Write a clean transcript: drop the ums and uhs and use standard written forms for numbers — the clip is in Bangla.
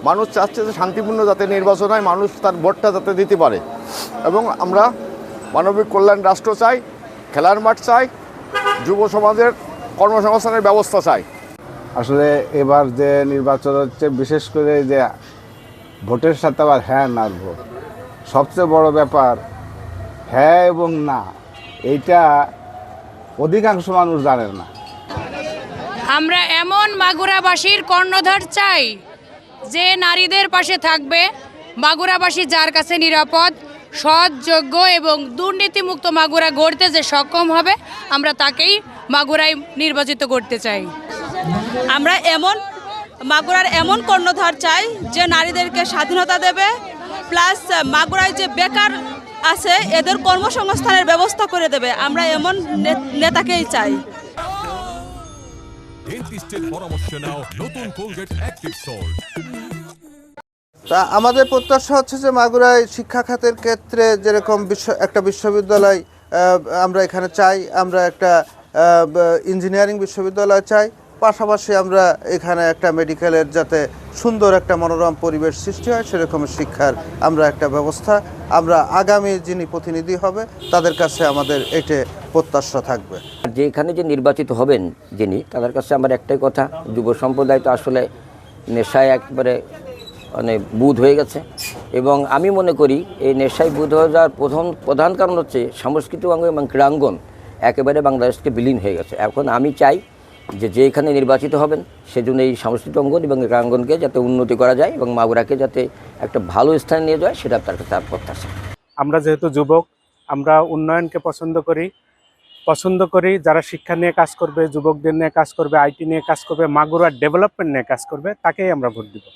মানুষ চাচ্ছে যে শান্তিপূর্ণ যাতে নির্বাচন হয়, মানুষ তার ভোটটা যাতে দিতে পারে। এবং আমরা মানবিক কল্যাণ রাষ্ট্র চাই, খেলার মাঠ চাই, যুব সমাজের কর্মসংস্থানের ব্যবস্থা চাই। আসলে এবার যে নির্বাচন হচ্ছে, বিশেষ করে যে ভোটের সাথে আবার হ্যাঁ না ভোট, সবচেয়ে বড় ব্যাপার হ্যাঁ এবং না, এইটা অধিকাংশ মানুষ জানে না। আমরা এমন মাগুরাবাসীর কর্ণধার চাই যে নারীদের পাশে থাকবে, মাগুরাবাসী যার কাছে নিরাপদ, সৎ, যোগ্য এবং দুর্নীতিমুক্ত মাগুরা গড়তে যে সক্ষম হবে, আমরা তাকেই মাগুরায় নির্বাচিত করতে চাই। আমরা মাগুরার এমন কর্ণধার চাই যে নারীদেরকে স্বাধীনতা দেবে, প্লাস মাগুরায় যে বেকার আছে এদের কর্মসংস্থানের ব্যবস্থা করে দেবে। আমরা এমন নেতাকেই চাই। তা আমাদের প্রত্যাশা হচ্ছে যে মাগুরায় শিক্ষা খাতের ক্ষেত্রে যেরকম একটা বিশ্ববিদ্যালয় আমরা এখানে চাই, আমরা একটা ইঞ্জিনিয়ারিং বিশ্ববিদ্যালয় চাই, পাশাপাশি আমরা এখানে একটা মেডিকেলের যাতে সুন্দর একটা মনোরম পরিবেশ সৃষ্টি হয় সেরকম শিক্ষার আমরা একটা ব্যবস্থা, আমরা আগামী যিনি প্রতিনিধি হবে তাদের কাছে আমাদের এটা প্রত্যাশা থাকবে। যে এখানে যে নির্বাচিত হবেন যিনি, তাদের কাছে আমার একটাই কথা, যুব সম্প্রদায় তো আসলে নেশায় একবারে মানে বুঁদ হয়ে গেছে, এবং আমি মনে করি এই নেশায় বুঁদ হয়ে যাওয়ার প্রধান কারণ হচ্ছে সাংস্কৃতিক অঙ্গ এবং ক্রীড়াঙ্গন একেবারে বাংলাদেশকে বিলীন হয়ে গেছে। এখন আমি চাই যে এখানে নির্বাচিত হবেন সেজন্য এই সাংস্কৃতিক অঙ্গন এবং ক্রীড়াঙ্গনকে যাতে উন্নতি করা যায় এবং মাগুরাকে যাতে একটা ভালো স্থানে নিয়ে যায়, সেটা তার প্রত্যাশা। আমরা যেহেতু যুবক, আমরা উন্নয়নকে পছন্দ করি, যারা শিক্ষা নিয়ে কাজ করবে, যুবকদের নিয়ে কাজ করবে, আইটি নিয়ে কাজ করবে, মাগুরার ডেভেলপমেন্ট নিয়ে কাজ করবে, তাকেই আমরা ভোট দিব।